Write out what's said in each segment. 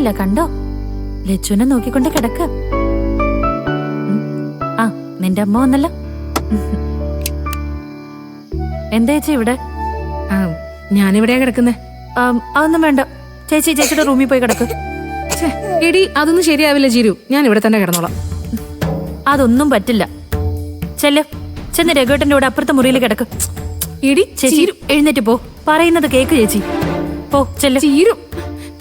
കിടന്നില്ല കണ്ടോ? ലച്ചുവിനെ നോക്കിക്കൊണ്ട് കിടക്ക. ആ നിന്റെ അമ്മ വന്നല്ലോ. എന്താ ചേച്ചി ഇവിടെ? ഞാനിവിടെയാ കിടക്കുന്നേ. അതൊന്നും വേണ്ട ചേച്ചി, ചേച്ചിയുടെ റൂമിൽ പോയി കിടക്ക്. എടി അതൊന്നും ശരിയാവില്ല ജീരു, ഞാൻ ഇവിടെ തന്നെ കിടന്നോളാം. അതൊന്നും പറ്റില്ല. ചെന്ന് രഘുവേട്ടന്റെ കൂടെ അപ്പുറത്തെ മുറിയിൽ കിടക്ക്. എടി ചേച്ചി എഴുന്നേറ്റ് പോ, പറയുന്നത് കേക്ക് ചേച്ചി. പോ ചീരു.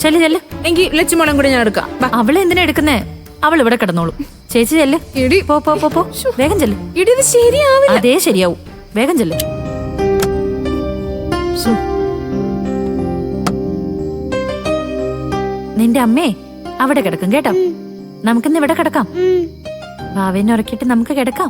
ചെല്ല്. എങ്കിൽ ലച്ചുമോളം കൂടെ ഞാൻ എടുക്കാം. അവളെ എന്തിനാ എടുക്കുന്നേ? അവൾ ഇവിടെ കിടന്നോളൂ. ചേച്ചി ചെല്ല്. എടി പോ വേഗം ചെല്ല്. എടി ഇത് ശരിയാവില്ല. അതേ ശരിയാവും, വേഗം ചെല്ല്. നിന്റെ അമ്മേ അവിടെ കിടക്കും കേട്ടോ. നമുക്കിന്ന് ഇവിടെ കിടക്കാം. വാവേനെ ഉറക്കിയിട്ട് നമുക്ക് കിടക്കാം.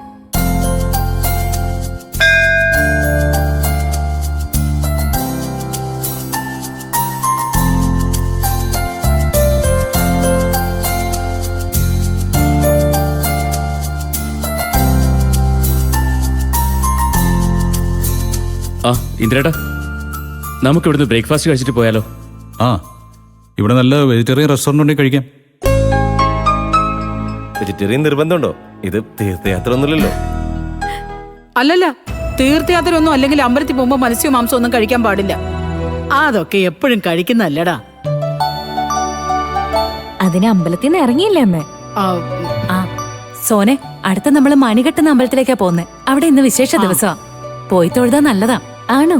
ആ ഇന്ദ്രേട്ടാ, നമുക്ക് ഇവിടുന്ന് ബ്രേക്ക്ഫാസ്റ്റ് കഴിച്ചിട്ട് പോയാലോ? ആ, ഇവിടെ നല്ല വെജിറ്റേറിയൻ റെസ്റ്റോറൻ്റ് ഉണ്ടെങ്കിൽ കഴിക്കാം. വെജിറ്റേറിയൻ നിർബന്ധമുണ്ടോ? ഇത് തീർത്ഥയാത്ര ഒന്നുമില്ലല്ലോ. അല്ലല്ല, തീർത്ഥയാത്ര ഒന്നും അല്ലെങ്കിൽ അമ്പലത്തിൽ പോകുമ്പോ മത്സ്യവും മാംസവും ഒന്നും കഴിക്കാൻ പാടില്ല. അതൊക്കെ എപ്പോഴും കഴിക്കുന്നല്ലടാ. അതിന് അമ്പലത്തിൽ നിന്ന് ഇറങ്ങിയില്ലേ അമ്മേ? ആ, സോനെ, അടുത്ത നമ്മള് മണികെട്ടുന്ന അമ്പലത്തിലേക്കാ പോന്നെ. അവിടെ ഇന്ന് വിശേഷ ദിവസമാ. പോയി തൊഴുതാ നല്ലതാ. ആണോ?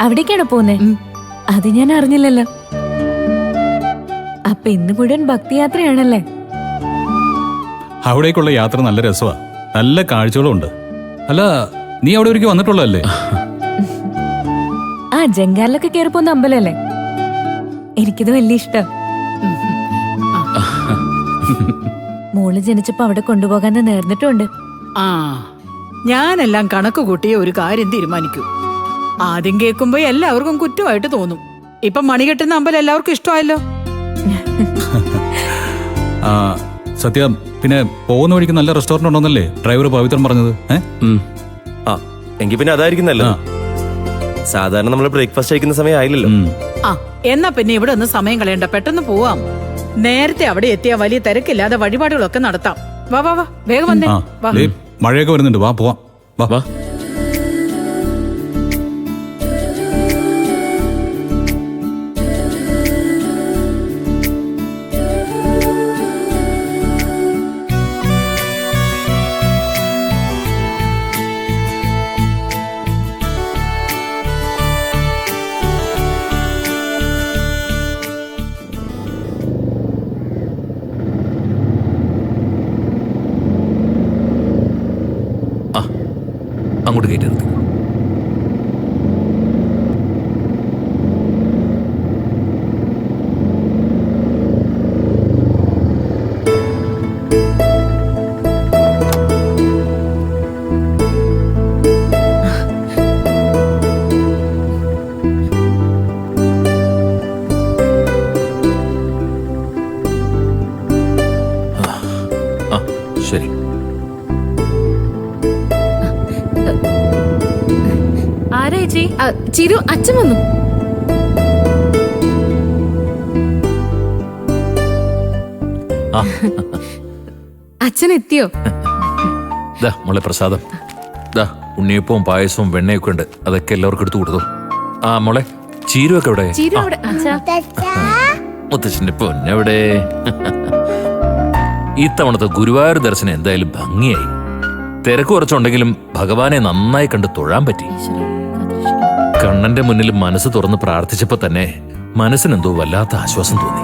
അവിടേക്കാണോ പോന്നെ? അത് ഞാൻ അറിഞ്ഞില്ലല്ലോ. അപ്പൊ ഇന്ന് മുഴുവൻ ഭക്തിയാത്രയാണല്ലേ? അവിടേക്കുള്ള യാത്ര നല്ല രസമാണ്, നല്ല കാഴ്ചകളും ഉണ്ട്. അല്ല, നീ അവിടെ ഒരിക്കൽ വന്നിട്ടുള്ളതല്ലേ? ആ ജങ്കാറിലൊക്കെ കയറി പോകുന്ന അമ്പലല്ലേ? എനിക്കിത് വലിയ ഇഷ്ടം. മോള് ജനിച്ചപ്പോ അവിടെ കൊണ്ടുപോകാൻ നേർന്നിട്ടുണ്ട്. ആ, ഞാനെല്ലാം കണക്ക് കൂട്ടിയ ഒരു കാര്യം തീരുമാനിക്കൂ. ആദ്യം കേൾക്കുമ്പോ എല്ലാവർക്കും കുറ്റമായിട്ട് തോന്നും. ഇപ്പൊ മണികെട്ടുന്ന അമ്പലം എല്ലാവർക്കും ഇഷ്ടമായല്ലോ. ആ സത്യ, പിന്നെ പോകുന്ന വഴിക്ക് നല്ല റെസ്റ്റോറൻ്റ് ഉണ്ടെന്നല്ലേ ഡ്രൈവർ പവിത്രൻ പറഞ്ഞത്? ആ എങ്കിൽ പിന്നെ അതായിരിക്കും നല്ലത്. സാധാരണ നമ്മൾ ബ്രേക്ക്ഫാസ്റ്റ് കഴിക്കുന്ന സമയം ആയില്ലല്ലോ. ആ, എന്നാ പിന്നെ ഇവിടെ ഒന്ന് സമയം കളയണ്ട, പെട്ടെന്ന് പോവാം. നേരത്തെ അവിടെ എത്തിയാ വലിയ തിരക്കില്ലാതെ വഴിപാടുകളൊക്കെ നടത്താം. വാ വാ വാ, വേഗം വന്നേ. വാ. മഴയൊക്കെ വരുന്നുണ്ട്, വാ പോവാം. വാ. അങ്ങോട്ട് കയറ്റി നിർത്തി. ശരി. ചിരു, അച്ഛൻ വന്നു. അച്ഛൻ എത്തിയോ? മോളെ പ്രസാദം, ഉണ്ണിയപ്പവും പായസവും വെണ്ണയൊക്കെ ഉണ്ട്, അതൊക്കെ എല്ലാവർക്കും എടുത്തു കൊടുത്തു. ആ മോളെ, ചീരുവൊക്കെ എവിടെ? മുത്തച്ഛന്റെ പൊന്നെവിടെ? ഇത്തവണത്തെ ഗുരുവായൂർ ദർശനം എന്തായാലും ഭംഗിയായി. തിരക്ക് കുറച്ചുണ്ടെങ്കിലും ഭഗവാനെ നന്നായി കണ്ട് തൊഴാൻ പറ്റി. കണ്ണന്റെ മുന്നിൽ മനസ്സ് തുറന്ന് പ്രാർത്ഥിച്ചപ്പോ തന്നെ മനസ്സിനെന്തോ വല്ലാത്ത ആശ്വാസം തോന്നി.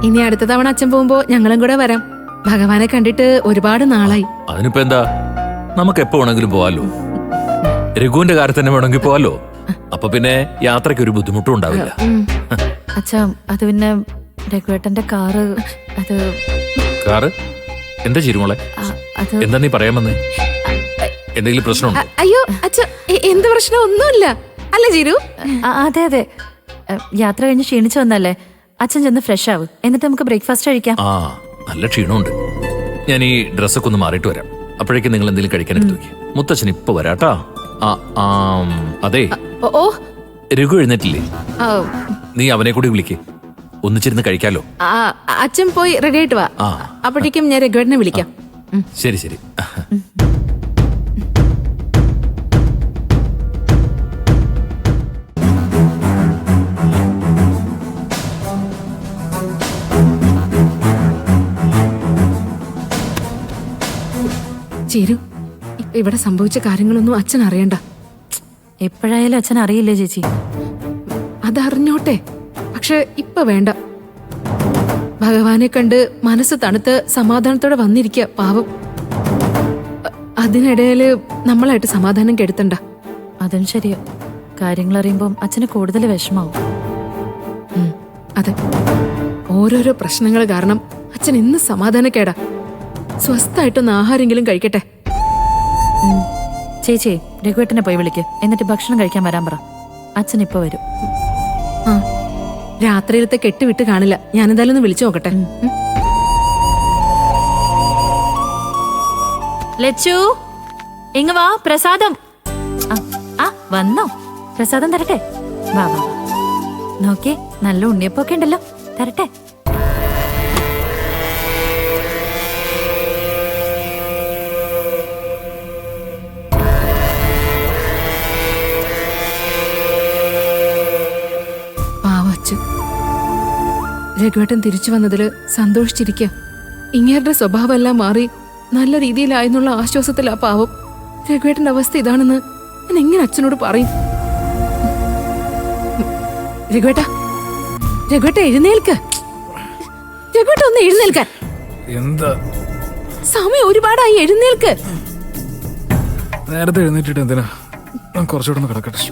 ഇനി അടുത്ത തവണ അച്ഛൻ പോകുമ്പോ ഞങ്ങളും കൂടെ വരാം. ഭഗവാനെ കണ്ടിട്ട് ഒരുപാട് നാളായി. അതിനിപ്പോ എന്താ, നമുക്ക് എപ്പോ വേണമെങ്കിലും പോവാലോ. രഘുവിന്റെ കാര്യത്തിൽ തന്നെ വേണമെങ്കിൽ പോവാലോ. അപ്പൊ പിന്നെ യാത്രയ്ക്ക് ഒരു ബുദ്ധിമുട്ടും ഉണ്ടാവില്ല. അച്ഛാ, അത് പിന്നെ രഘുവേട്ടന്റെ കാറ്. കാറ് എന്താ ചിരുമോളെ? എന്താ നീ പറയാൻ വന്നേ? എന്തെങ്കിലും പ്രശ്നമുണ്ടോ? അയ്യോ അച്ഛ, എന്ത് പ്രശ്നം? ഒന്നുമില്ല അല്ലേ ചിരു? അതെ അതെ, യാത്ര കഴിഞ്ഞ് ക്ഷീണിച്ചു വന്നല്ലേ. അച്ഛൻ ചെന്ന് ഫ്രഷ് ആവും, എന്നിട്ട് നമുക്ക് ബ്രേക്ക്ഫാസ്റ്റ് കഴിക്കാം. ആ, നല്ല ക്ഷീണമുണ്ട്. ഞാൻ ഈ ഡ്രസ്സൊക്കെ ഒന്ന് മാറിയിട്ട് വരാം. അപ്പോഴേക്കും നിങ്ങൾ എന്തെങ്കിലും കഴിക്കാൻ എടുത്തു നോക്കി. മുത്തച്ഛൻ ഇപ്പൊ വരാട്ടാ. അതെ, ഓ, രഘു എഴുന്നേറ്റില്ലേ? നീ അവനെ കൂടി വിളിക്കേ. ഒന്നിച്ചിരുന്ന് കഴിക്കാലോ. ആ, അച്ഛൻ പോയി റെഡി ആയിട്ട് വാ. ആ. അപ്പോഴേക്കും ഞാൻ രഘുവേട്ടനെ വിളിക്കാം. ശരി ശരി. ചേരു, ഇപ്പൊ ഇവിടെ സംഭവിച്ച കാര്യങ്ങളൊന്നും അച്ഛൻ അറിയണ്ട. എപ്പോഴായാലും അച്ഛൻ അറിയില്ലേ ചേച്ചി? അതറിഞ്ഞോട്ടെ, പക്ഷെ ഇപ്പൊ വേണ്ട. ഭഗവാനെ കണ്ട് മനസ്സ് തണുത്ത് സമാധാനത്തോടെ വന്നിരിക്കുക പാവം. അതിനിടയില് നമ്മളായിട്ട് സമാധാനം കെടുത്തണ്ട. അതും ശരിയാ. കാര്യങ്ങൾ അറിയുമ്പം അച്ഛന് കൂടുതൽ വിഷമാവും. അതെ, ഓരോരോ പ്രശ്നങ്ങൾ കാരണം അച്ഛൻ ഇന്ന് സമാധാനക്കേടാ. സ്വസ്ഥായിട്ടൊന്ന് ആഹാരെങ്കിലും കഴിക്കട്ടെ. ചേച്ചി രഘുവേട്ടനെ പോയി വിളിക്ക്, എന്നിട്ട് ഭക്ഷണം കഴിക്കാൻ വരാൻ പറ. അച്ഛൻ ഇപ്പൊ വരും. ആ, രാത്രിയിലത്തെ കെട്ടുവിട്ട് കാണില്ല. ഞാനെന്തായാലും ഒന്ന് വിളിച്ചു നോക്കട്ടെ. ലച്ചു, ഇങ്ങ് വാ. പ്രസാദം. ആ വന്നോ? പ്രസാദം തരട്ടെ? വാ വാ. നോക്കിയേ, നല്ല ഉണ്ണിയപ്പൊക്കെ ഉണ്ടല്ലോ. തരട്ടെ? പാവച്ചു. രഘുവേട്ടൻ തിരിച്ചു വന്നതില് സന്തോഷിച്ചിരിക്കുക. ഇങ്ങേരുടെ സ്വഭാവമെല്ലാം മാറി നല്ല രീതിയിലായെന്നുള്ള ആശ്വാസത്തിലാ പാവം. രഘുവേട്ടന്റെ അവസ്ഥ ഇതാണെന്ന് ഞാൻ എങ്ങനെ അച്ഛനോട് പറയും? രഘുവേട്ട, രഘുവേട്ട എഴുന്നേൽക്ക്. രഘുവേട്ട ഒന്ന് എഴുന്നേൽക്കാൻ. എന്താ സമയം ഒരുപാടായി, എഴുന്നേൽക്ക്. നേരത്തെ എഴുന്നേറ്റിട്ട് എന്തിനാ? ഞാൻ കുറച്ചുകൂടെ ഒന്ന് കിടക്കട്ടെ.